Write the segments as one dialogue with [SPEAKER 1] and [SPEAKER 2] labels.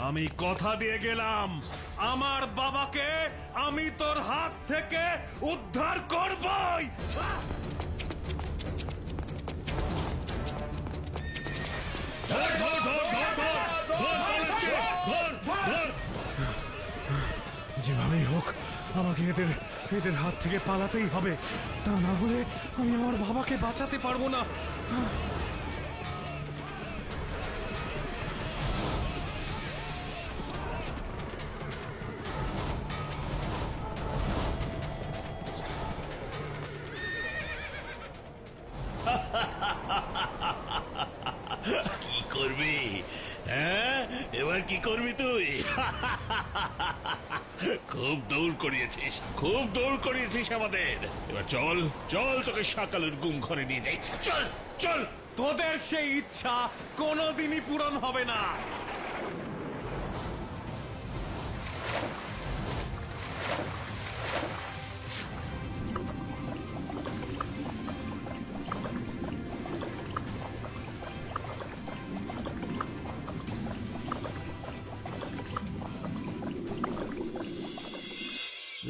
[SPEAKER 1] আমি কথা দিয়ে গেলাম, আমার বাবাকে আমি তোর হাত থেকে উদ্ধার করবই। যেভাবেই হোক আমাকে এদের হাত থেকে পালাতেই হবে, তা না হলে আমি আমার বাবাকে বাঁচাতে পারবো না।
[SPEAKER 2] কি করবি? হ্যাঁ, এবার কি করবি তুই? খুব দৌড় করিয়েছিস আমাদের। এবার চল চল, তোকে সকালের গুম ঘরে নিয়ে যাই। চল চল।
[SPEAKER 1] তোদের সেই ইচ্ছা কোনোদিনই পূরণ হবে না।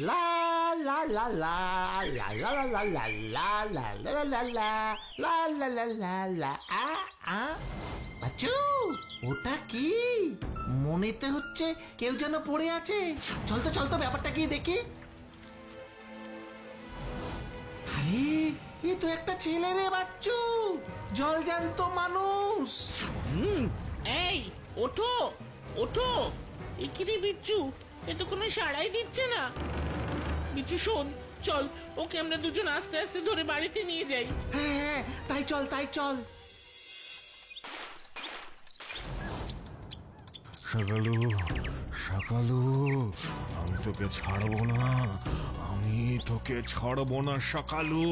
[SPEAKER 3] La la la la la la la la la la la la la la la la la la la la Bachchu, ওটা কি? মনেতে হচ্ছে কেউ যেন পড়ে আছে। চল তো ব্যাপারটা কি দেখি। আরে এ তো একটা ছেলে রে বাচ্চু, জলজ্যান্ত মানুষ।
[SPEAKER 4] এই ওঠো ওঠো, একিরে বিচ্ছু, এ তো কোনো সাড়াই দিচ্ছে না। বিচ্ছু শোন, চল ওকে আমরা দুজন আস্তে আস্তে ধরে বাড়িতে নিয়ে যাই।
[SPEAKER 3] হ্যাঁ, তাই চল।
[SPEAKER 1] সকালু, আমি তোকে ছাড়বো না সকালু।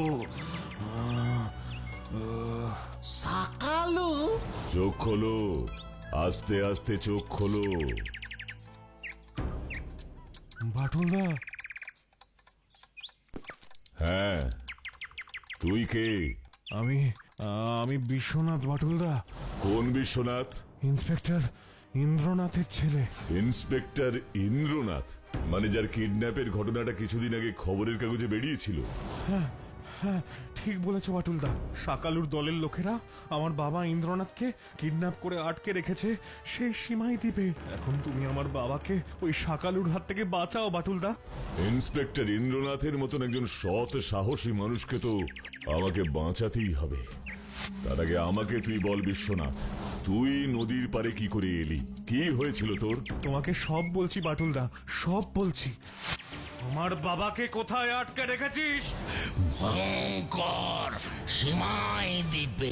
[SPEAKER 3] সাকালু,
[SPEAKER 5] চোখ খোলো, আস্তে আস্তে চোখ খোলো।
[SPEAKER 1] বাটুলদা।
[SPEAKER 5] হ্যাঁ, তুই কে?
[SPEAKER 1] আমি বিশ্বনাথ বাটুলদা।
[SPEAKER 5] কোন বিশ্বনাথ?
[SPEAKER 1] ইন্সপেক্টর ইন্দ্রনাথের ছেলে।
[SPEAKER 5] ইন্সপেক্টর ইন্দ্রনাথ? মানে যার কিডন্যাপের ঘটনাটা কিছুদিন আগে খবরের কাগজে বেরিয়েছিল?
[SPEAKER 1] হ্যাঁ, ঠিক বলেছো বাটুলদা। সাকালুর দলের লোকেরা আমার বাবা ইন্দ্রনাথকে কিডন্যাপ করে আটকে রেখেছে সেই সীমাই দ্বীপে। এখন তুমি আমার বাবাকে ওই সাকালুর হাত থেকে বাঁচাও বাটুলদা।
[SPEAKER 5] ইন্সপেক্টর ইন্দ্রনাথের মতন একজন সৎ সাহসী মানুষকে তো আমাকে বাঁচাতেই হবে। তার আগে আমাকে তুই বল বিশ্বনাথ, তুই নদীর পারে কি করে এলি? কি হয়েছিল তোর?
[SPEAKER 1] তোমাকে সব বলছি বাটুলদা, সব বলছি। আমার বাবাকে কোথায় আটকে রেখেছিস?
[SPEAKER 6] ভয়ঙ্কর সীমায় দ্বীপে।